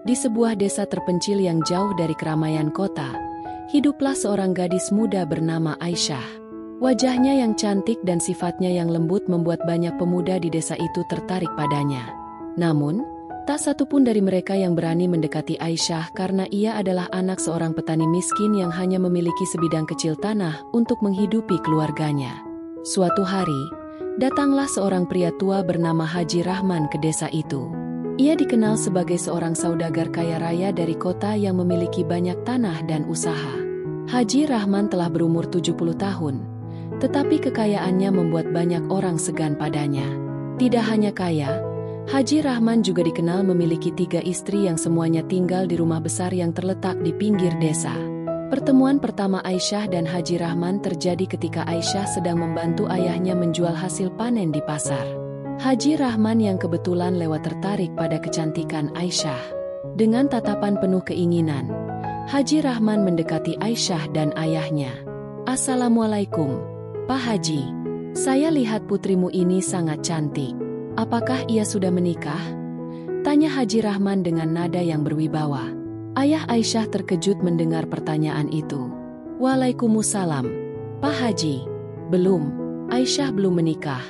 Di sebuah desa terpencil yang jauh dari keramaian kota, hiduplah seorang gadis muda bernama Aisyah. Wajahnya yang cantik dan sifatnya yang lembut membuat banyak pemuda di desa itu tertarik padanya. Namun, tak satu pun dari mereka yang berani mendekati Aisyah karena ia adalah anak seorang petani miskin yang hanya memiliki sebidang kecil tanah untuk menghidupi keluarganya. Suatu hari, datanglah seorang pria tua bernama Haji Rahman ke desa itu. Ia dikenal sebagai seorang saudagar kaya raya dari kota yang memiliki banyak tanah dan usaha. Haji Rahman telah berumur 70 tahun, tetapi kekayaannya membuat banyak orang segan padanya. Tidak hanya kaya, Haji Rahman juga dikenal memiliki 3 istri yang semuanya tinggal di rumah besar yang terletak di pinggir desa. Pertemuan pertama Aisyah dan Haji Rahman terjadi ketika Aisyah sedang membantu ayahnya menjual hasil panen di pasar. Haji Rahman yang kebetulan lewat tertarik pada kecantikan Aisyah. Dengan tatapan penuh keinginan, Haji Rahman mendekati Aisyah dan ayahnya. "Assalamualaikum, Pak Haji. Saya lihat putrimu ini sangat cantik. Apakah ia sudah menikah?" tanya Haji Rahman dengan nada yang berwibawa. Ayah Aisyah terkejut mendengar pertanyaan itu. "Waalaikumsalam, Pak Haji. Belum, Aisyah belum menikah,"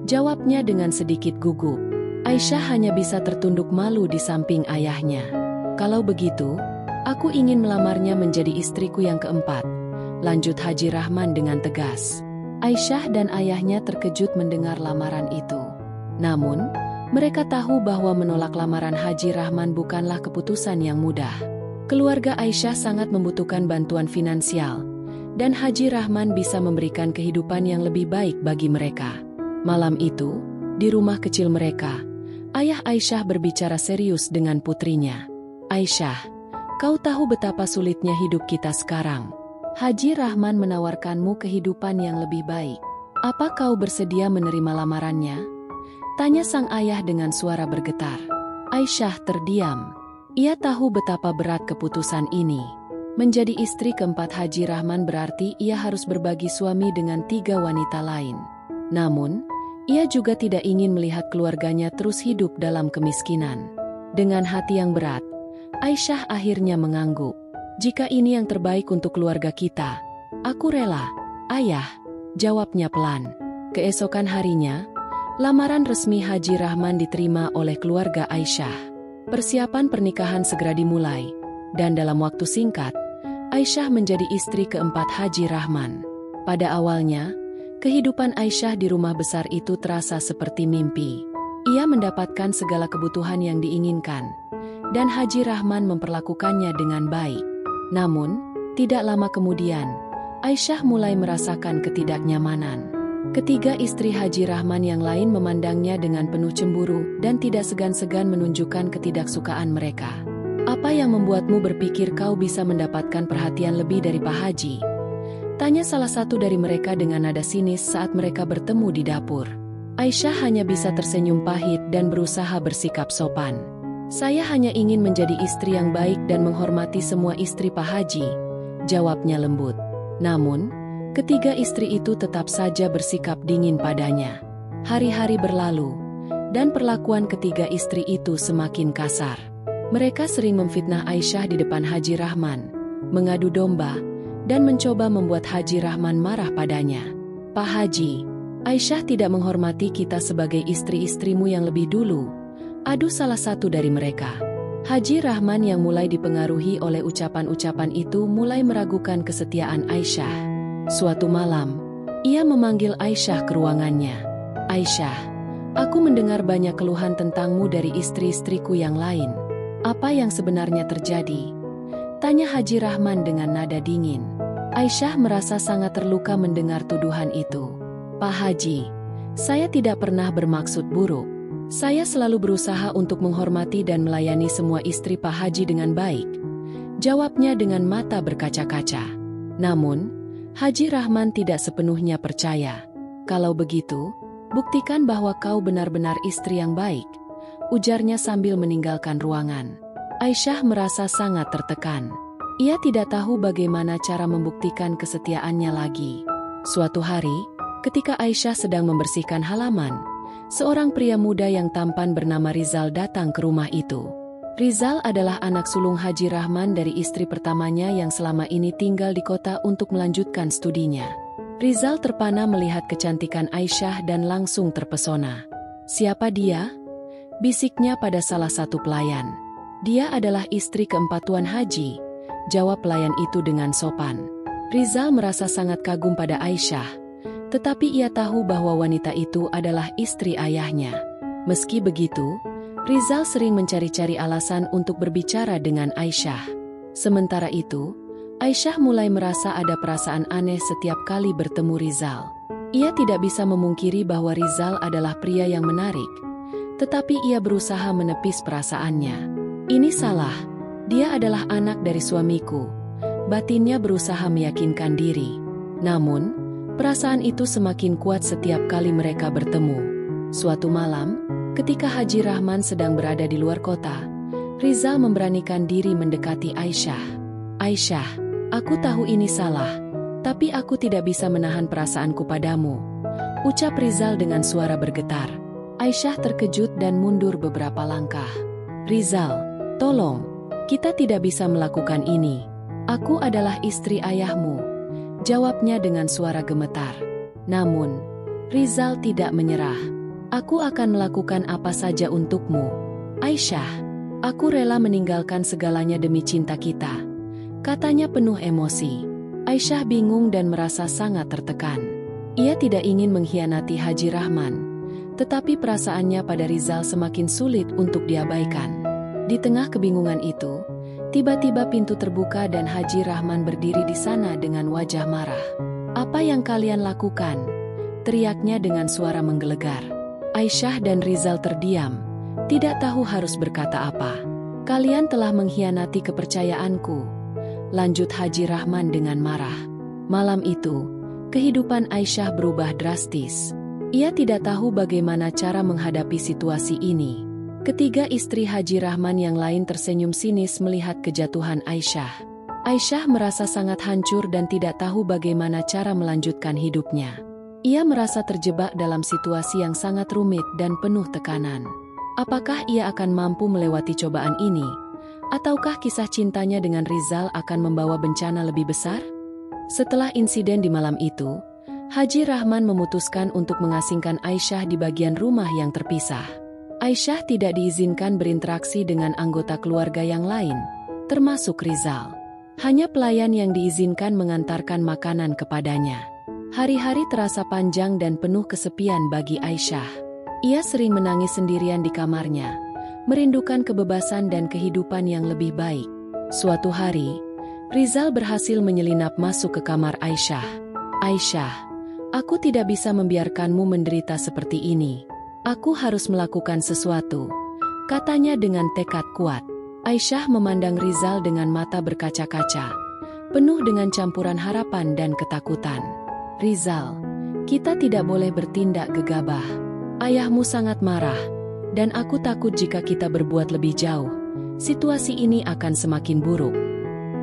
jawabnya dengan sedikit gugup. Aisyah hanya bisa tertunduk malu di samping ayahnya. "Kalau begitu, aku ingin melamarnya menjadi istriku yang keempat," lanjut Haji Rahman dengan tegas. Aisyah dan ayahnya terkejut mendengar lamaran itu. Namun, mereka tahu bahwa menolak lamaran Haji Rahman bukanlah keputusan yang mudah. Keluarga Aisyah sangat membutuhkan bantuan finansial, dan Haji Rahman bisa memberikan kehidupan yang lebih baik bagi mereka. Malam itu, di rumah kecil mereka, ayah Aisyah berbicara serius dengan putrinya. "Aisyah, kau tahu betapa sulitnya hidup kita sekarang. Haji Rahman menawarkanmu kehidupan yang lebih baik. Apa kau bersedia menerima lamarannya?" tanya sang ayah dengan suara bergetar. Aisyah terdiam. Ia tahu betapa berat keputusan ini. Menjadi istri keempat Haji Rahman berarti ia harus berbagi suami dengan 3 wanita lain. Namun, ia juga tidak ingin melihat keluarganya terus hidup dalam kemiskinan. Dengan hati yang berat, Aisyah akhirnya mengangguk. "Jika ini yang terbaik untuk keluarga kita, aku rela, Ayah," jawabnya pelan. Keesokan harinya, lamaran resmi Haji Rahman diterima oleh keluarga Aisyah. Persiapan pernikahan segera dimulai, dan dalam waktu singkat, Aisyah menjadi istri keempat Haji Rahman. Pada awalnya, kehidupan Aisyah di rumah besar itu terasa seperti mimpi. Ia mendapatkan segala kebutuhan yang diinginkan, dan Haji Rahman memperlakukannya dengan baik. Namun, tidak lama kemudian, Aisyah mulai merasakan ketidaknyamanan. Ketiga istri Haji Rahman yang lain memandangnya dengan penuh cemburu dan tidak segan-segan menunjukkan ketidaksukaan mereka. "Apa yang membuatmu berpikir kau bisa mendapatkan perhatian lebih dari Pak Haji?" tanya salah satu dari mereka dengan nada sinis saat mereka bertemu di dapur. Aisyah hanya bisa tersenyum pahit dan berusaha bersikap sopan. "Saya hanya ingin menjadi istri yang baik dan menghormati semua istri Pak Haji," jawabnya lembut. Namun, ketiga istri itu tetap saja bersikap dingin padanya. Hari-hari berlalu, dan perlakuan ketiga istri itu semakin kasar. Mereka sering memfitnah Aisyah di depan Haji Rahman, mengadu domba, dan mencoba membuat Haji Rahman marah padanya. "Pak Haji, Aisyah tidak menghormati kita sebagai istri-istrimu yang lebih dulu," adu salah satu dari mereka. Haji Rahman yang mulai dipengaruhi oleh ucapan-ucapan itu mulai meragukan kesetiaan Aisyah. Suatu malam, ia memanggil Aisyah ke ruangannya. "Aisyah, aku mendengar banyak keluhan tentangmu dari istri-istriku yang lain. Apa yang sebenarnya terjadi?" tanya Haji Rahman dengan nada dingin. Aisyah merasa sangat terluka mendengar tuduhan itu. "Pak Haji, saya tidak pernah bermaksud buruk. Saya selalu berusaha untuk menghormati dan melayani semua istri Pak Haji dengan baik," jawabnya dengan mata berkaca-kaca. Namun, Haji Rahman tidak sepenuhnya percaya. "Kalau begitu, buktikan bahwa kau benar-benar istri yang baik," ujarnya sambil meninggalkan ruangan. Aisyah merasa sangat tertekan. Ia tidak tahu bagaimana cara membuktikan kesetiaannya lagi. Suatu hari, ketika Aisyah sedang membersihkan halaman, seorang pria muda yang tampan bernama Rizal datang ke rumah itu. Rizal adalah anak sulung Haji Rahman dari istri pertamanya yang selama ini tinggal di kota untuk melanjutkan studinya. Rizal terpana melihat kecantikan Aisyah dan langsung terpesona. "Siapa dia?" bisiknya pada salah satu pelayan. "Dia adalah istri keempat Tuan Haji," jawab pelayan itu dengan sopan. Rizal merasa sangat kagum pada Aisyah, tetapi ia tahu bahwa wanita itu adalah istri ayahnya. Meski begitu, Rizal sering mencari-cari alasan untuk berbicara dengan Aisyah. Sementara itu, Aisyah mulai merasa ada perasaan aneh setiap kali bertemu Rizal. Ia tidak bisa memungkiri bahwa Rizal adalah pria yang menarik, tetapi ia berusaha menepis perasaannya. "Ini salah, dia adalah anak dari suamiku," batinnya berusaha meyakinkan diri. Namun, perasaan itu semakin kuat setiap kali mereka bertemu. Suatu malam, ketika Haji Rahman sedang berada di luar kota, Rizal memberanikan diri mendekati Aisyah. "Aisyah, aku tahu ini salah, tapi aku tidak bisa menahan perasaanku padamu," ucap Rizal dengan suara bergetar. Aisyah terkejut dan mundur beberapa langkah. "Rizal, tolong, kita tidak bisa melakukan ini. Aku adalah istri ayahmu," jawabnya dengan suara gemetar. Namun, Rizal tidak menyerah. "Aku akan melakukan apa saja untukmu, Aisyah. Aku rela meninggalkan segalanya demi cinta kita," katanya penuh emosi. Aisyah bingung dan merasa sangat tertekan. Ia tidak ingin mengkhianati Haji Rahman, tetapi perasaannya pada Rizal semakin sulit untuk diabaikan. Di tengah kebingungan itu, tiba-tiba pintu terbuka dan Haji Rahman berdiri di sana dengan wajah marah. "Apa yang kalian lakukan?" teriaknya dengan suara menggelegar. Aisyah dan Rizal terdiam, tidak tahu harus berkata apa. "Kalian telah mengkhianati kepercayaanku," lanjut Haji Rahman dengan marah. Malam itu, kehidupan Aisyah berubah drastis. Ia tidak tahu bagaimana cara menghadapi situasi ini. Ketiga istri Haji Rahman yang lain tersenyum sinis melihat kejatuhan Aisyah. Aisyah merasa sangat hancur dan tidak tahu bagaimana cara melanjutkan hidupnya. Ia merasa terjebak dalam situasi yang sangat rumit dan penuh tekanan. Apakah ia akan mampu melewati cobaan ini? Ataukah kisah cintanya dengan Rizal akan membawa bencana lebih besar? Setelah insiden di malam itu, Haji Rahman memutuskan untuk mengasingkan Aisyah di bagian rumah yang terpisah. Aisyah tidak diizinkan berinteraksi dengan anggota keluarga yang lain, termasuk Rizal. Hanya pelayan yang diizinkan mengantarkan makanan kepadanya. Hari-hari terasa panjang dan penuh kesepian bagi Aisyah. Ia sering menangis sendirian di kamarnya, merindukan kebebasan dan kehidupan yang lebih baik. Suatu hari, Rizal berhasil menyelinap masuk ke kamar Aisyah. "Aisyah, aku tidak bisa membiarkanmu menderita seperti ini. Aku harus melakukan sesuatu," katanya dengan tekad kuat. Aisyah memandang Rizal dengan mata berkaca-kaca, penuh dengan campuran harapan dan ketakutan. "Rizal, kita tidak boleh bertindak gegabah. Ayahmu sangat marah, dan aku takut jika kita berbuat lebih jauh, situasi ini akan semakin buruk."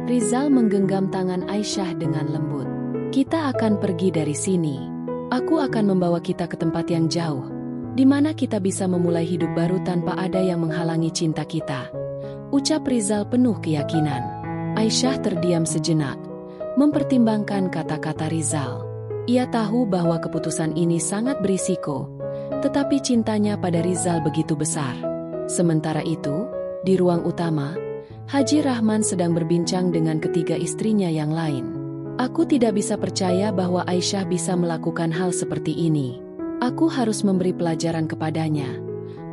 Rizal menggenggam tangan Aisyah dengan lembut. "Kita akan pergi dari sini. Aku akan membawa kita ke tempat yang jauh, di mana kita bisa memulai hidup baru tanpa ada yang menghalangi cinta kita," ucap Rizal penuh keyakinan. Aisyah terdiam sejenak, mempertimbangkan kata-kata Rizal. Ia tahu bahwa keputusan ini sangat berisiko, tetapi cintanya pada Rizal begitu besar. Sementara itu, di ruang utama, Haji Rahman sedang berbincang dengan ketiga istrinya yang lain. "Aku tidak bisa percaya bahwa Aisyah bisa melakukan hal seperti ini. Aku harus memberi pelajaran kepadanya,"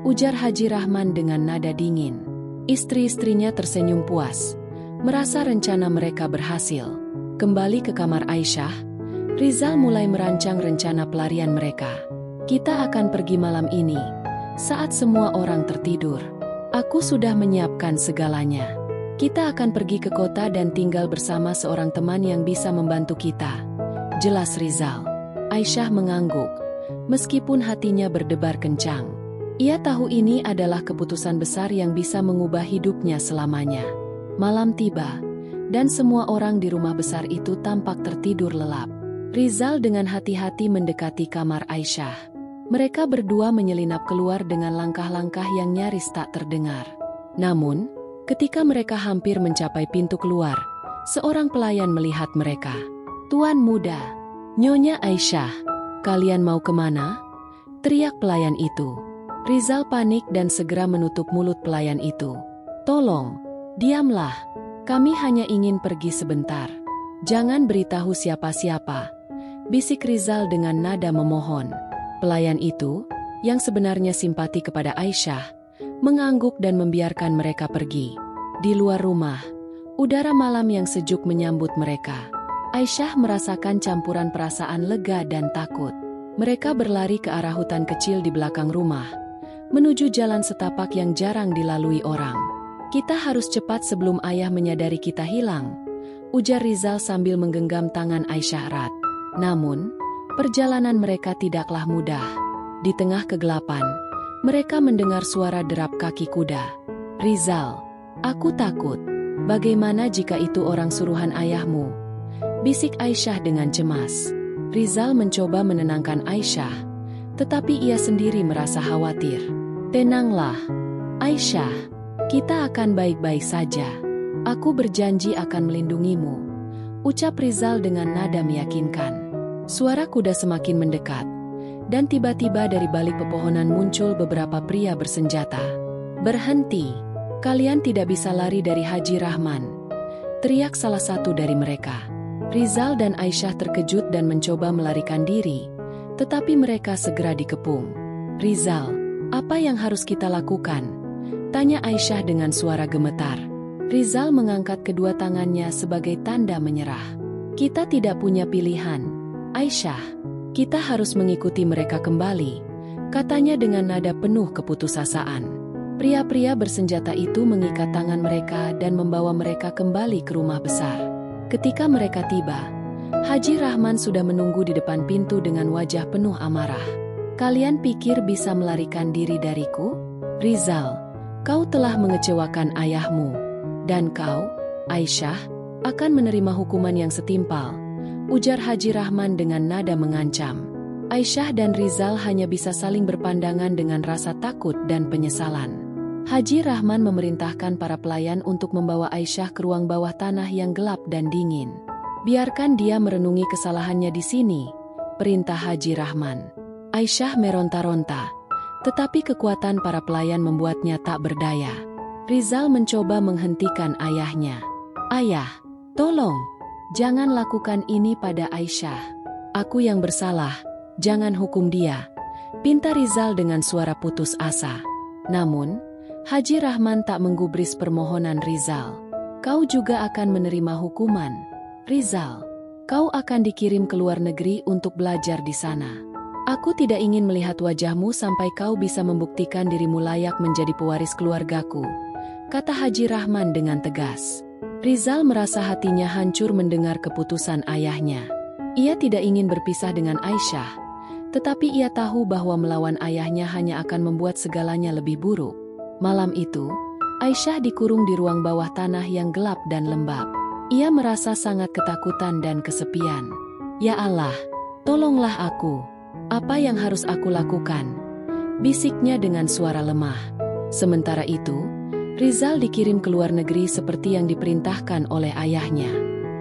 ujar Haji Rahman dengan nada dingin. Istri-istrinya tersenyum puas, merasa rencana mereka berhasil. Kembali ke kamar Aisyah, Rizal mulai merancang rencana pelarian mereka. "Kita akan pergi malam ini, saat semua orang tertidur. Aku sudah menyiapkan segalanya. Kita akan pergi ke kota dan tinggal bersama seorang teman yang bisa membantu kita," jelas Rizal. Aisyah mengangguk, meskipun hatinya berdebar kencang. Ia tahu ini adalah keputusan besar yang bisa mengubah hidupnya selamanya. Malam tiba, dan semua orang di rumah besar itu tampak tertidur lelap. Rizal dengan hati-hati mendekati kamar Aisyah. Mereka berdua menyelinap keluar dengan langkah-langkah yang nyaris tak terdengar. Namun, Ketika mereka hampir mencapai pintu keluar, seorang pelayan melihat mereka. "Tuan muda, Nyonya Aisyah, kalian mau kemana?" teriak pelayan itu. Rizal panik dan segera menutup mulut pelayan itu. "Tolong, diamlah. Kami hanya ingin pergi sebentar. Jangan beritahu siapa-siapa," bisik Rizal dengan nada memohon. Pelayan itu, yang sebenarnya simpati kepada Aisyah, mengangguk dan membiarkan mereka pergi. Di luar rumah, udara malam yang sejuk menyambut mereka. Aisyah merasakan campuran perasaan lega dan takut. Mereka berlari ke arah hutan kecil di belakang rumah, menuju jalan setapak yang jarang dilalui orang. "Kita harus cepat sebelum ayah menyadari kita hilang," ujar Rizal sambil menggenggam tangan Aisyah erat. Namun, perjalanan mereka tidaklah mudah. Di tengah kegelapan, mereka mendengar suara derap kaki kuda. "Rizal, aku takut. Bagaimana jika itu orang suruhan ayahmu?" bisik Aisyah dengan cemas. Rizal mencoba menenangkan Aisyah, tetapi ia sendiri merasa khawatir. "Tenanglah, Aisyah. Kita akan baik-baik saja. Aku berjanji akan melindungimu," ucap Rizal dengan nada meyakinkan. Suara kuda semakin mendekat, dan tiba-tiba dari balik pepohonan muncul beberapa pria bersenjata. "Berhenti, kalian tidak bisa lari dari Haji Rahman," teriak salah satu dari mereka. Rizal dan Aisyah terkejut dan mencoba melarikan diri, tetapi mereka segera dikepung. "Rizal, apa yang harus kita lakukan?" tanya Aisyah dengan suara gemetar. Rizal mengangkat kedua tangannya sebagai tanda menyerah. "Kita tidak punya pilihan, Aisyah. Kita harus mengikuti mereka kembali," katanya dengan nada penuh keputusasaan. Pria-pria bersenjata itu mengikat tangan mereka dan membawa mereka kembali ke rumah besar. Ketika mereka tiba, Haji Rahman sudah menunggu di depan pintu dengan wajah penuh amarah. "Kalian pikir bisa melarikan diri dariku? Rizal, kau telah mengecewakan ayahmu. Dan kau, Aisyah, akan menerima hukuman yang setimpal," ujar Haji Rahman dengan nada mengancam. Aisyah dan Rizal hanya bisa saling berpandangan dengan rasa takut dan penyesalan. Haji Rahman memerintahkan para pelayan untuk membawa Aisyah ke ruang bawah tanah yang gelap dan dingin. "Biarkan dia merenungi kesalahannya di sini," perintah Haji Rahman. Aisyah meronta-ronta, tetapi kekuatan para pelayan membuatnya tak berdaya. Rizal mencoba menghentikan ayahnya. "Ayah, tolong, jangan lakukan ini pada Aisyah. Aku yang bersalah, jangan hukum dia," pinta Rizal dengan suara putus asa. Namun, Haji Rahman tak menggubris permohonan Rizal. "Kau juga akan menerima hukuman, Rizal. Kau akan dikirim ke luar negeri untuk belajar di sana. Aku tidak ingin melihat wajahmu sampai kau bisa membuktikan dirimu layak menjadi pewaris keluargaku," kata Haji Rahman dengan tegas. Rizal merasa hatinya hancur mendengar keputusan ayahnya. Ia tidak ingin berpisah dengan Aisyah, tetapi ia tahu bahwa melawan ayahnya hanya akan membuat segalanya lebih buruk. Malam itu, Aisyah dikurung di ruang bawah tanah yang gelap dan lembab. Ia merasa sangat ketakutan dan kesepian. "Ya Allah, tolonglah aku. Apa yang harus aku lakukan?" bisiknya dengan suara lemah. Sementara itu, Rizal dikirim ke luar negeri seperti yang diperintahkan oleh ayahnya.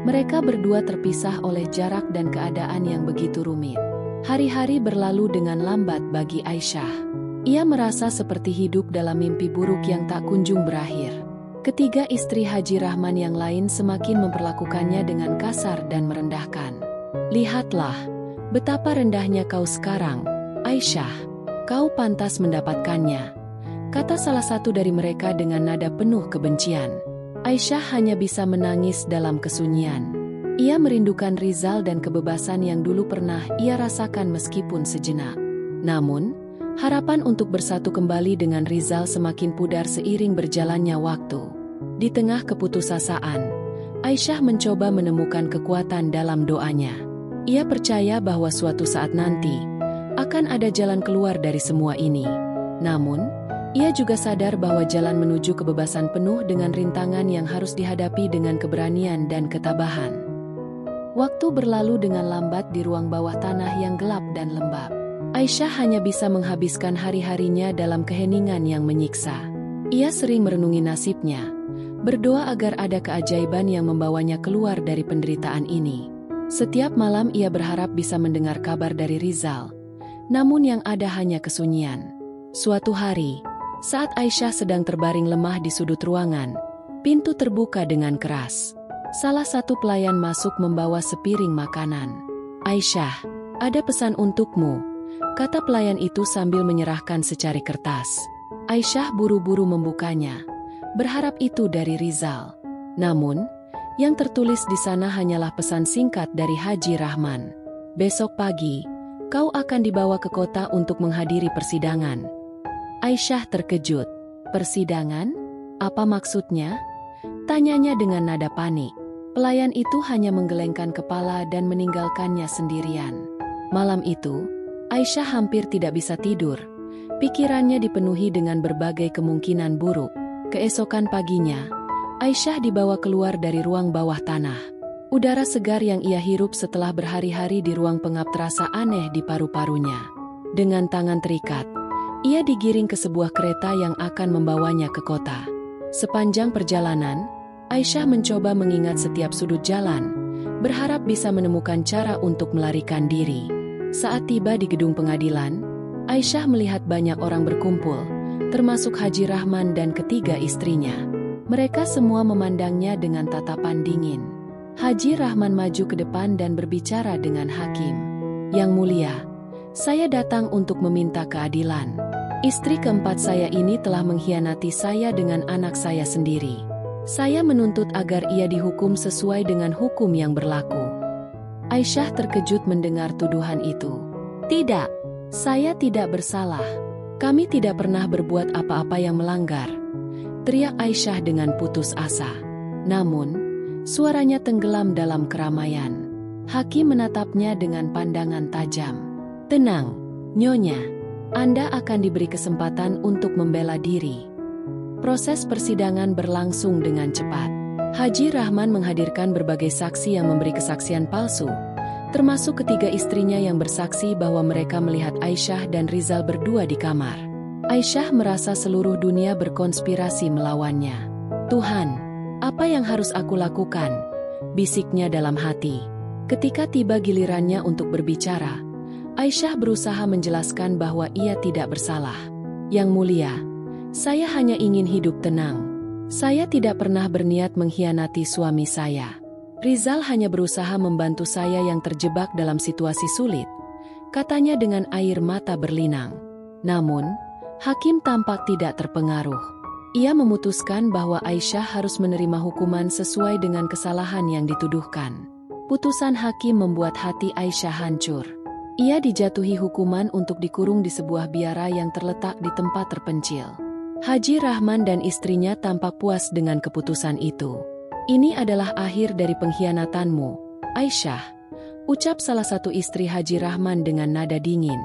Mereka berdua terpisah oleh jarak dan keadaan yang begitu rumit. Hari-hari berlalu dengan lambat bagi Aisyah. Ia merasa seperti hidup dalam mimpi buruk yang tak kunjung berakhir. Ketiga istri Haji Rahman yang lain semakin memperlakukannya dengan kasar dan merendahkan. "Lihatlah, betapa rendahnya kau sekarang, Aisyah. Kau pantas mendapatkannya," kata salah satu dari mereka dengan nada penuh kebencian. Aisyah hanya bisa menangis dalam kesunyian. Ia merindukan Rizal dan kebebasan yang dulu pernah ia rasakan meskipun sejenak. Namun, harapan untuk bersatu kembali dengan Rizal semakin pudar seiring berjalannya waktu. Di tengah keputusasaan, Aisyah mencoba menemukan kekuatan dalam doanya. Ia percaya bahwa suatu saat nanti akan ada jalan keluar dari semua ini. Namun, ia juga sadar bahwa jalan menuju kebebasan penuh dengan rintangan yang harus dihadapi dengan keberanian dan ketabahan. Waktu berlalu dengan lambat di ruang bawah tanah yang gelap dan lembab. Aisyah hanya bisa menghabiskan hari-harinya dalam keheningan yang menyiksa. Ia sering merenungi nasibnya, Berdoa agar ada keajaiban yang membawanya keluar dari penderitaan ini. Setiap malam ia berharap bisa mendengar kabar dari Rizal. Namun yang ada hanya kesunyian. Suatu hari, saat Aisyah sedang terbaring lemah di sudut ruangan, pintu terbuka dengan keras. Salah satu pelayan masuk membawa sepiring makanan. "Aisyah, ada pesan untukmu," kata pelayan itu sambil menyerahkan secari kertas. Aisyah buru-buru membukanya, berharap itu dari Rizal. Namun, yang tertulis di sana hanyalah pesan singkat dari Haji Rahman. "Besok pagi, kau akan dibawa ke kota untuk menghadiri persidangan." Aisyah terkejut. "Persidangan? Apa maksudnya?" tanyanya dengan nada panik. Pelayan itu hanya menggelengkan kepala dan meninggalkannya sendirian. Malam itu, Aisyah hampir tidak bisa tidur. Pikirannya dipenuhi dengan berbagai kemungkinan buruk. Keesokan paginya, Aisyah dibawa keluar dari ruang bawah tanah. Udara segar yang ia hirup setelah berhari-hari di ruang pengap terasa aneh di paru-parunya. Dengan tangan terikat, ia digiring ke sebuah kereta yang akan membawanya ke kota. Sepanjang perjalanan, Aisyah mencoba mengingat setiap sudut jalan, berharap bisa menemukan cara untuk melarikan diri. Saat tiba di gedung pengadilan, Aisyah melihat banyak orang berkumpul, termasuk Haji Rahman dan ketiga istrinya. Mereka semua memandangnya dengan tatapan dingin. Haji Rahman maju ke depan dan berbicara dengan hakim. "Yang mulia, saya datang untuk meminta keadilan. Istri keempat saya ini telah mengkhianati saya dengan anak saya sendiri. Saya menuntut agar ia dihukum sesuai dengan hukum yang berlaku." Aisyah terkejut mendengar tuduhan itu. "Tidak, saya tidak bersalah. Kami tidak pernah berbuat apa-apa yang melanggar," teriak Aisyah dengan putus asa. Namun, suaranya tenggelam dalam keramaian. Hakim menatapnya dengan pandangan tajam. "Tenang, Nyonya. Anda akan diberi kesempatan untuk membela diri." Proses persidangan berlangsung dengan cepat. Haji Rahman menghadirkan berbagai saksi yang memberi kesaksian palsu, termasuk ketiga istrinya yang bersaksi bahwa mereka melihat Aisyah dan Rizal berdua di kamar. Aisyah merasa seluruh dunia berkonspirasi melawannya. "Tuhan, apa yang harus aku lakukan?" bisiknya dalam hati. Ketika tiba gilirannya untuk berbicara, Aisyah berusaha menjelaskan bahwa ia tidak bersalah. "Yang mulia, saya hanya ingin hidup tenang. Saya tidak pernah berniat mengkhianati suami saya. Rizal hanya berusaha membantu saya yang terjebak dalam situasi sulit," katanya dengan air mata berlinang. Namun, hakim tampak tidak terpengaruh. Ia memutuskan bahwa Aisyah harus menerima hukuman sesuai dengan kesalahan yang dituduhkan. Putusan hakim membuat hati Aisyah hancur. Ia dijatuhi hukuman untuk dikurung di sebuah biara yang terletak di tempat terpencil. Haji Rahman dan istrinya tampak puas dengan keputusan itu. "Ini adalah akhir dari pengkhianatanmu, Aisyah," ucap salah satu istri Haji Rahman dengan nada dingin.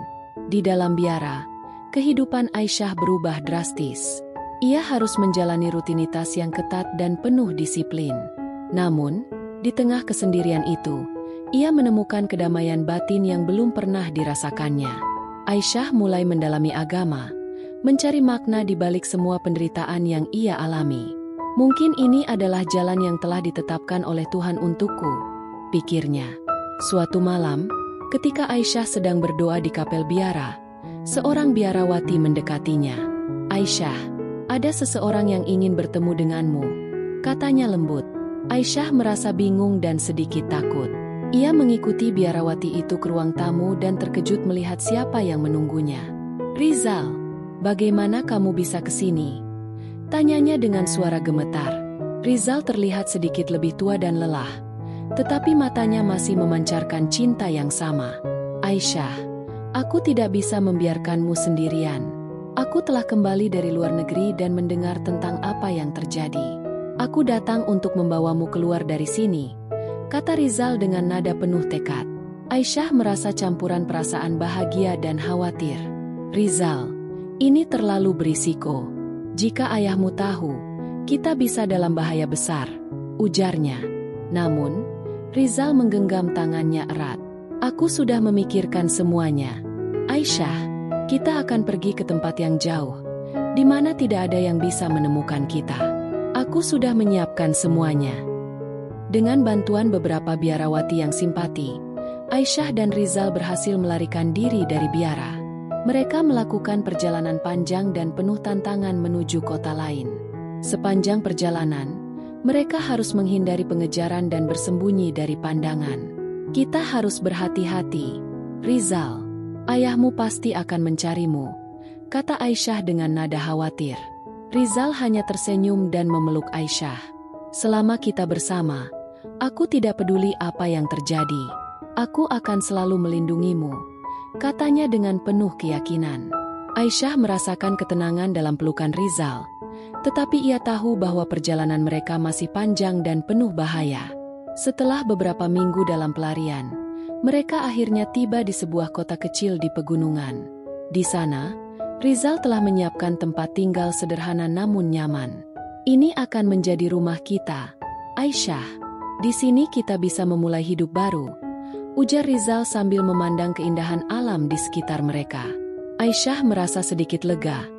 Di dalam biara, kehidupan Aisyah berubah drastis. Ia harus menjalani rutinitas yang ketat dan penuh disiplin. Namun, di tengah kesendirian itu, ia menemukan kedamaian batin yang belum pernah dirasakannya. Aisyah mulai mendalami agama, mencari makna di balik semua penderitaan yang ia alami. "Mungkin ini adalah jalan yang telah ditetapkan oleh Tuhan untukku," pikirnya. Suatu malam, ketika Aisyah sedang berdoa di kapel biara, seorang biarawati mendekatinya. "Aisyah, ada seseorang yang ingin bertemu denganmu," katanya lembut. Aisyah merasa bingung dan sedikit takut. Ia mengikuti biarawati itu ke ruang tamu dan terkejut melihat siapa yang menunggunya. "Rizal, bagaimana kamu bisa ke sini?" tanyanya dengan suara gemetar. Rizal terlihat sedikit lebih tua dan lelah, tetapi matanya masih memancarkan cinta yang sama. "Aisyah, aku tidak bisa membiarkanmu sendirian. Aku telah kembali dari luar negeri dan mendengar tentang apa yang terjadi. Aku datang untuk membawamu keluar dari sini," kata Rizal dengan nada penuh tekad. Aisyah merasa campuran perasaan bahagia dan khawatir. "Rizal, ini terlalu berisiko. Jika ayahmu tahu, kita bisa dalam bahaya besar," ujarnya. Namun, Rizal menggenggam tangannya erat. "Aku sudah memikirkan semuanya. Aisyah, kita akan pergi ke tempat yang jauh, di mana tidak ada yang bisa menemukan kita. Aku sudah menyiapkan semuanya. Dengan bantuan beberapa biarawati yang simpati, Aisyah dan Rizal berhasil melarikan diri dari biara. Mereka melakukan perjalanan panjang dan penuh tantangan menuju kota lain. Sepanjang perjalanan, mereka harus menghindari pengejaran dan bersembunyi dari pandangan. Kita harus berhati-hati, Rizal. Ayahmu pasti akan mencarimu, kata Aisyah dengan nada khawatir. Rizal hanya tersenyum dan memeluk Aisyah. Selama kita bersama, aku tidak peduli apa yang terjadi. Aku akan selalu melindungimu, katanya dengan penuh keyakinan. Aisyah merasakan ketenangan dalam pelukan Rizal, tetapi ia tahu bahwa perjalanan mereka masih panjang dan penuh bahaya. Setelah beberapa minggu dalam pelarian, mereka akhirnya tiba di sebuah kota kecil di pegunungan. Di sana, Rizal telah menyiapkan tempat tinggal sederhana namun nyaman. Ini akan menjadi rumah kita, Aisyah. Di sini kita bisa memulai hidup baru, ujar Rizal sambil memandang keindahan alam di sekitar mereka. Aisyah merasa sedikit lega,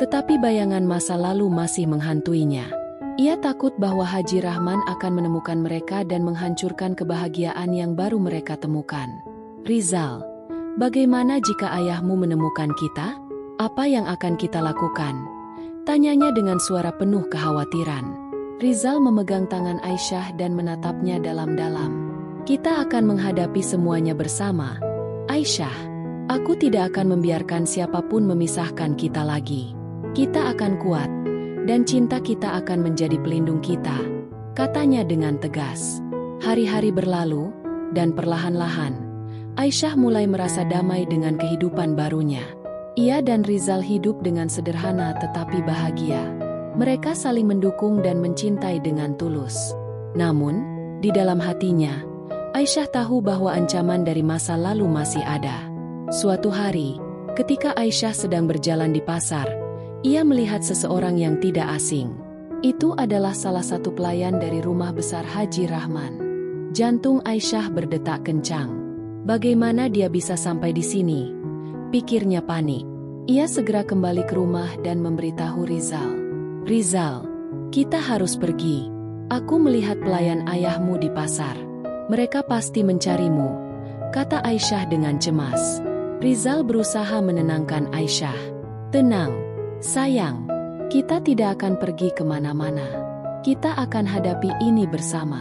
tetapi bayangan masa lalu masih menghantuinya. Ia takut bahwa Haji Rahman akan menemukan mereka dan menghancurkan kebahagiaan yang baru mereka temukan. Rizal, bagaimana jika ayahmu menemukan kita? Apa yang akan kita lakukan? Tanyanya dengan suara penuh kekhawatiran. Rizal memegang tangan Aisyah dan menatapnya dalam-dalam. Kita akan menghadapi semuanya bersama, Aisyah. Aku tidak akan membiarkan siapapun memisahkan kita lagi. Kita akan kuat, dan cinta kita akan menjadi pelindung kita, katanya dengan tegas. Hari-hari berlalu, dan perlahan-lahan, Aisyah mulai merasa damai dengan kehidupan barunya. Ia dan Rizal hidup dengan sederhana tetapi bahagia. Mereka saling mendukung dan mencintai dengan tulus. Namun, di dalam hatinya, Aisyah tahu bahwa ancaman dari masa lalu masih ada. Suatu hari, ketika Aisyah sedang berjalan di pasar, ia melihat seseorang yang tidak asing. Itu adalah salah satu pelayan dari rumah besar Haji Rahman. Jantung Aisyah berdetak kencang. Bagaimana dia bisa sampai di sini? Pikirnya panik. Ia segera kembali ke rumah dan memberitahu Rizal. Rizal, kita harus pergi. Aku melihat pelayan ayahmu di pasar. Mereka pasti mencarimu, kata Aisyah dengan cemas. Rizal berusaha menenangkan Aisyah. Tenang, sayang. Kita tidak akan pergi kemana-mana. Kita akan hadapi ini bersama.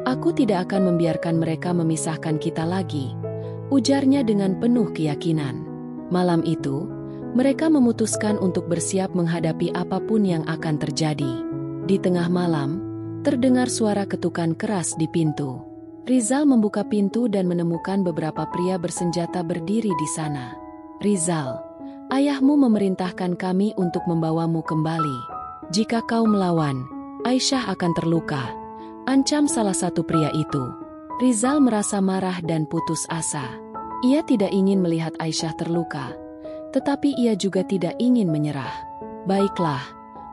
Aku tidak akan membiarkan mereka memisahkan kita lagi, ujarnya dengan penuh keyakinan. Malam itu, mereka memutuskan untuk bersiap menghadapi apapun yang akan terjadi. Di tengah malam, terdengar suara ketukan keras di pintu. Rizal membuka pintu dan menemukan beberapa pria bersenjata berdiri di sana. Rizal, ayahmu memerintahkan kami untuk membawamu kembali. Jika kau melawan, Aisyah akan terluka, ancam salah satu pria itu. Rizal merasa marah dan putus asa. Ia tidak ingin melihat Aisyah terluka, tetapi ia juga tidak ingin menyerah. Baiklah,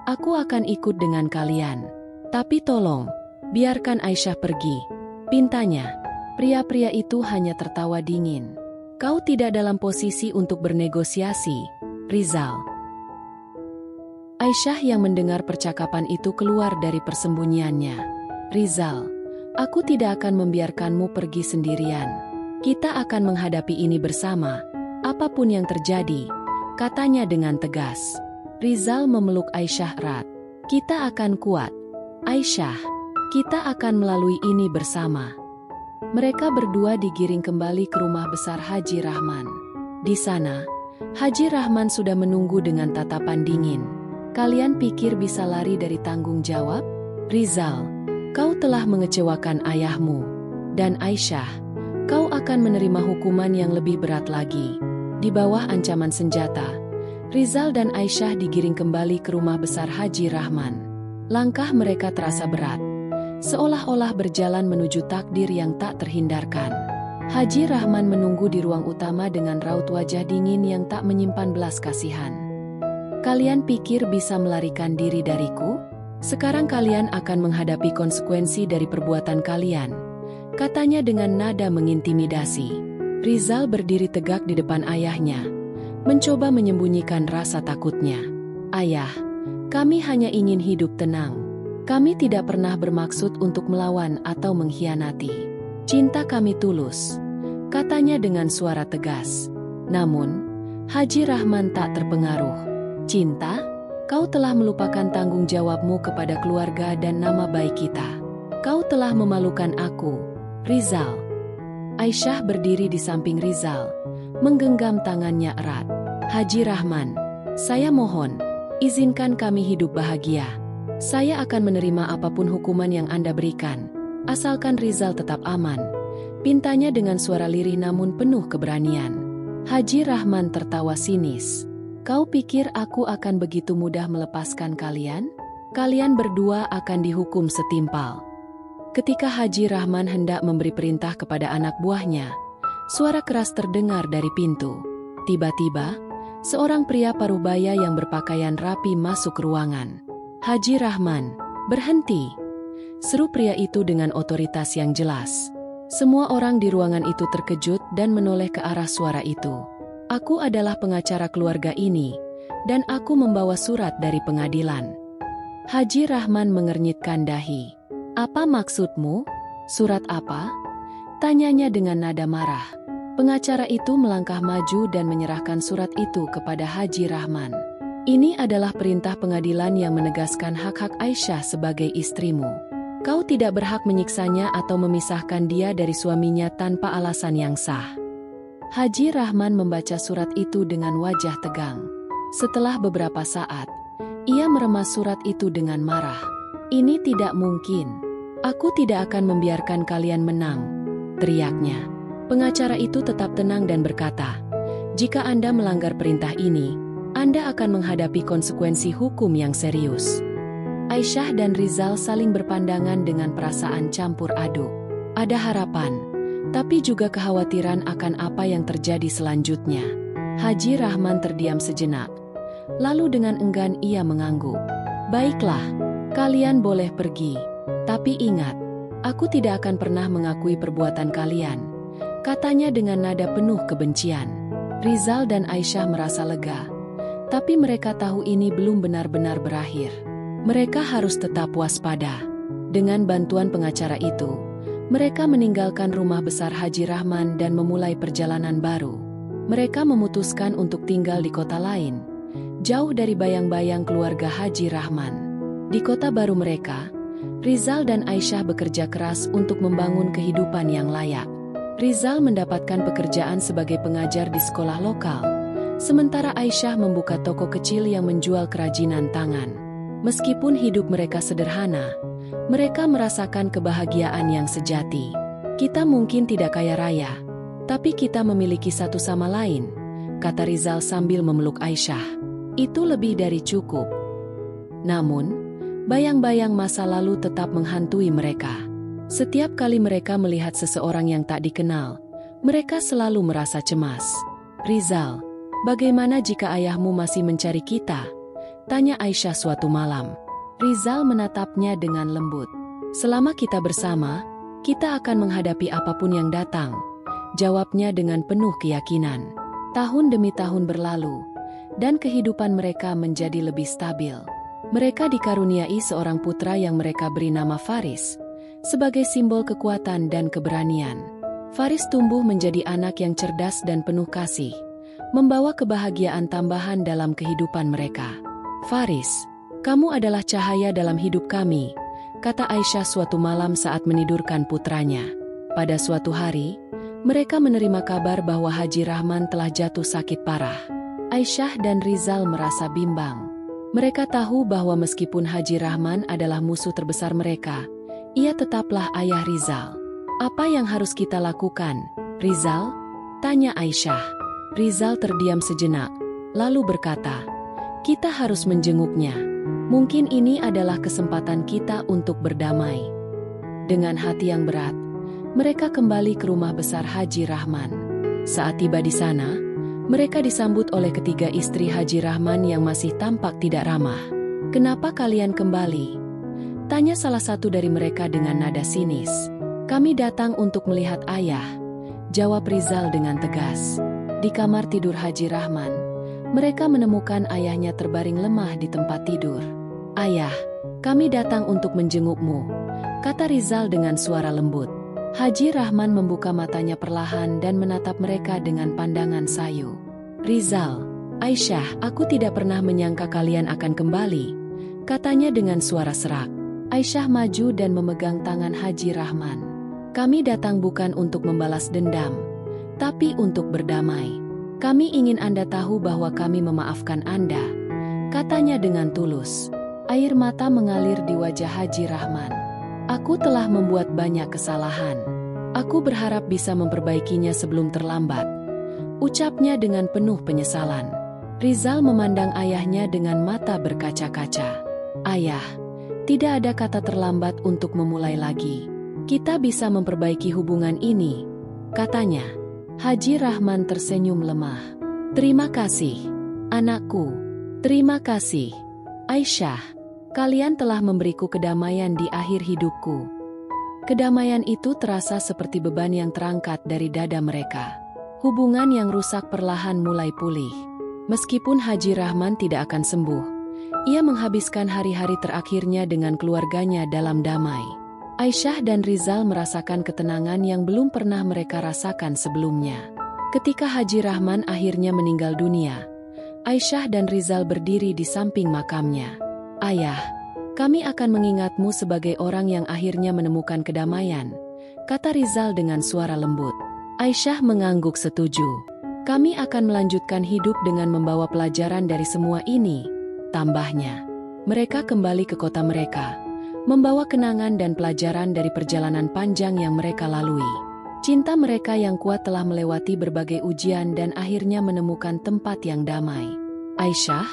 aku akan ikut dengan kalian. Tapi tolong, biarkan Aisyah pergi, pintanya. Pria-pria itu hanya tertawa dingin. Kau tidak dalam posisi untuk bernegosiasi, Rizal. Aisyah yang mendengar percakapan itu keluar dari persembunyiannya. Rizal, aku tidak akan membiarkanmu pergi sendirian. Kita akan menghadapi ini bersama, apapun yang terjadi, katanya dengan tegas. Rizal memeluk Aisyah erat. Kita akan kuat, Aisyah. Kita akan melalui ini bersama. Mereka berdua digiring kembali ke rumah besar Haji Rahman. Di sana, Haji Rahman sudah menunggu dengan tatapan dingin. Kalian pikir bisa lari dari tanggung jawab? Rizal, kau telah mengecewakan ayahmu. Dan Aisyah, kau akan menerima hukuman yang lebih berat lagi. Di bawah ancaman senjata, Rizal dan Aisyah digiring kembali ke rumah besar Haji Rahman. Langkah mereka terasa berat, seolah-olah berjalan menuju takdir yang tak terhindarkan. Haji Rahman menunggu di ruang utama dengan raut wajah dingin yang tak menyimpan belas kasihan. Kalian pikir bisa melarikan diri dariku? Sekarang kalian akan menghadapi konsekuensi dari perbuatan kalian, katanya dengan nada mengintimidasi. Rizal berdiri tegak di depan ayahnya, mencoba menyembunyikan rasa takutnya. Ayah, kami hanya ingin hidup tenang. Kami tidak pernah bermaksud untuk melawan atau mengkhianati. Cinta kami tulus, katanya dengan suara tegas. Namun, Haji Rahman tak terpengaruh. Cinta? Kau telah melupakan tanggung jawabmu kepada keluarga dan nama baik kita. Kau telah memalukan aku, Rizal. Aisyah berdiri di samping Rizal, menggenggam tangannya erat. Haji Rahman, saya mohon, izinkan kami hidup bahagia. Saya akan menerima apapun hukuman yang Anda berikan, asalkan Rizal tetap aman. Pintanya dengan suara lirih namun penuh keberanian. Haji Rahman tertawa sinis. Kau pikir aku akan begitu mudah melepaskan kalian? Kalian berdua akan dihukum setimpal. Ketika Haji Rahman hendak memberi perintah kepada anak buahnya, suara keras terdengar dari pintu. Tiba-tiba, seorang pria parubaya yang berpakaian rapi masuk ke ruangan. Haji Rahman, berhenti! Seru pria itu dengan otoritas yang jelas. Semua orang di ruangan itu terkejut dan menoleh ke arah suara itu. Aku adalah pengacara keluarga ini, dan aku membawa surat dari pengadilan. Haji Rahman mengernyitkan dahi. Apa maksudmu? Surat apa? Tanyanya dengan nada marah. Pengacara itu melangkah maju dan menyerahkan surat itu kepada Haji Rahman. Ini adalah perintah pengadilan yang menegaskan hak-hak Aisyah sebagai istrimu. Kau tidak berhak menyiksanya atau memisahkan dia dari suaminya tanpa alasan yang sah. Haji Rahman membaca surat itu dengan wajah tegang. Setelah beberapa saat, ia meremas surat itu dengan marah. Ini tidak mungkin. Aku tidak akan membiarkan kalian menang, teriaknya. Pengacara itu tetap tenang dan berkata, jika Anda melanggar perintah ini, Anda akan menghadapi konsekuensi hukum yang serius. Aisyah dan Rizal saling berpandangan dengan perasaan campur aduk. Ada harapan, tapi juga kekhawatiran akan apa yang terjadi selanjutnya. Haji Rahman terdiam sejenak. Lalu dengan enggan ia mengangguk. Baiklah, kalian boleh pergi. Tapi ingat, aku tidak akan pernah mengakui perbuatan kalian, katanya dengan nada penuh kebencian. Rizal dan Aisyah merasa lega. Tapi mereka tahu ini belum benar-benar berakhir. Mereka harus tetap waspada. Dengan bantuan pengacara itu, mereka meninggalkan rumah besar Haji Rahman dan memulai perjalanan baru. Mereka memutuskan untuk tinggal di kota lain, jauh dari bayang-bayang keluarga Haji Rahman. Di kota baru mereka, Rizal dan Aisyah bekerja keras untuk membangun kehidupan yang layak. Rizal mendapatkan pekerjaan sebagai pengajar di sekolah lokal, sementara Aisyah membuka toko kecil yang menjual kerajinan tangan. Meskipun hidup mereka sederhana, mereka merasakan kebahagiaan yang sejati. Kita mungkin tidak kaya raya, tapi kita memiliki satu sama lain, kata Rizal sambil memeluk Aisyah. Itu lebih dari cukup. Namun, bayang-bayang masa lalu tetap menghantui mereka. Setiap kali mereka melihat seseorang yang tak dikenal, mereka selalu merasa cemas. Rizal, bagaimana jika ayahmu masih mencari kita? Tanya Aisyah suatu malam. Rizal menatapnya dengan lembut. Selama kita bersama, kita akan menghadapi apapun yang datang, jawabnya dengan penuh keyakinan. Tahun demi tahun berlalu, dan kehidupan mereka menjadi lebih stabil. Mereka dikaruniai seorang putra yang mereka beri nama Faris, sebagai simbol kekuatan dan keberanian. Faris tumbuh menjadi anak yang cerdas dan penuh kasih, membawa kebahagiaan tambahan dalam kehidupan mereka. Faris, kamu adalah cahaya dalam hidup kami, kata Aisyah suatu malam saat menidurkan putranya. Pada suatu hari, mereka menerima kabar bahwa Haji Rahman telah jatuh sakit parah. Aisyah dan Rizal merasa bimbang. Mereka tahu bahwa meskipun Haji Rahman adalah musuh terbesar mereka, ia tetaplah ayah Rizal. Apa yang harus kita lakukan, Rizal? Tanya Aisyah. Rizal terdiam sejenak, lalu berkata, kita harus menjenguknya. Mungkin ini adalah kesempatan kita untuk berdamai. Dengan hati yang berat, mereka kembali ke rumah besar Haji Rahman. Saat tiba di sana, mereka disambut oleh ketiga istri Haji Rahman yang masih tampak tidak ramah. Kenapa kalian kembali? Tanya salah satu dari mereka dengan nada sinis. Kami datang untuk melihat ayah, jawab Rizal dengan tegas. Di kamar tidur Haji Rahman, mereka menemukan ayahnya terbaring lemah di tempat tidur. Ayah, Kami datang untuk menjengukmu, kata Rizal dengan suara lembut. Haji Rahman membuka matanya perlahan dan menatap mereka dengan pandangan sayu. Rizal, Aisyah, aku tidak pernah menyangka kalian akan kembali, katanya dengan suara serak. Aisyah maju dan memegang tangan Haji Rahman. Kami datang bukan untuk membalas dendam, tapi untuk berdamai. Kami ingin Anda tahu bahwa kami memaafkan Anda, katanya dengan tulus. Air mata mengalir di wajah Haji Rahman. Aku telah membuat banyak kesalahan. Aku berharap bisa memperbaikinya sebelum terlambat, ucapnya dengan penuh penyesalan. Rizal memandang ayahnya dengan mata berkaca-kaca. Ayah, tidak ada kata terlambat untuk memulai lagi. Kita bisa memperbaiki hubungan ini, katanya. Haji Rahman tersenyum lemah. Terima kasih, anakku. Terima kasih, Aisyah. Kalian telah memberiku kedamaian di akhir hidupku. Kedamaian itu terasa seperti beban yang terangkat dari dada mereka. Hubungan yang rusak perlahan mulai pulih. Meskipun Haji Rahman tidak akan sembuh, ia menghabiskan hari-hari terakhirnya dengan keluarganya dalam damai. Aisyah dan Rizal merasakan ketenangan yang belum pernah mereka rasakan sebelumnya. Ketika Haji Rahman akhirnya meninggal dunia, Aisyah dan Rizal berdiri di samping makamnya. Ayah, kami akan mengingatmu sebagai orang yang akhirnya menemukan kedamaian, kata Rizal dengan suara lembut. Aisyah mengangguk setuju. Kami akan melanjutkan hidup dengan membawa pelajaran dari semua ini, tambahnya. Mereka kembali ke kota mereka, membawa kenangan dan pelajaran dari perjalanan panjang yang mereka lalui. Cinta mereka yang kuat telah melewati berbagai ujian dan akhirnya menemukan tempat yang damai. Aisyah,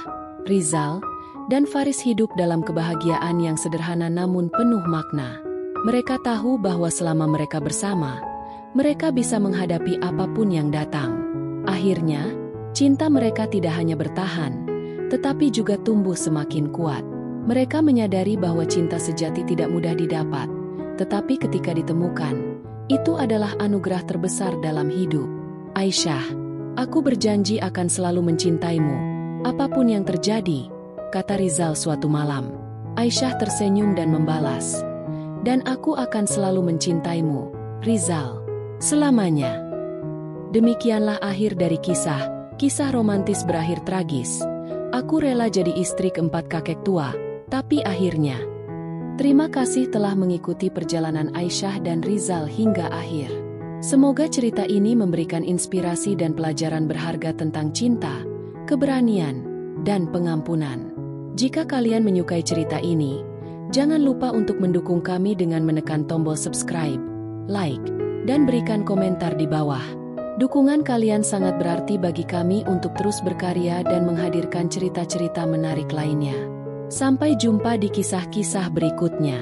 Rizal, dan Faris hidup dalam kebahagiaan yang sederhana namun penuh makna. Mereka tahu bahwa selama mereka bersama, mereka bisa menghadapi apapun yang datang. Akhirnya, cinta mereka tidak hanya bertahan, tetapi juga tumbuh semakin kuat. Mereka menyadari bahwa cinta sejati tidak mudah didapat, tetapi ketika ditemukan, itu adalah anugerah terbesar dalam hidup. Aisyah, aku berjanji akan selalu mencintaimu, apapun yang terjadi, kata Rizal suatu malam. Aisyah tersenyum dan membalas, dan aku akan selalu mencintaimu, Rizal, selamanya. Demikianlah akhir dari kisah romantis berakhir tragis. Aku rela jadi istri keempat kakek tua, tapi akhirnya. Terima kasih telah mengikuti perjalanan Aisyah dan Rizal hingga akhir. Semoga cerita ini memberikan inspirasi dan pelajaran berharga tentang cinta, keberanian, dan pengampunan. Jika kalian menyukai cerita ini, jangan lupa untuk mendukung kami dengan menekan tombol subscribe, like, dan berikan komentar di bawah. Dukungan kalian sangat berarti bagi kami untuk terus berkarya dan menghadirkan cerita-cerita menarik lainnya. Sampai jumpa di kisah-kisah berikutnya.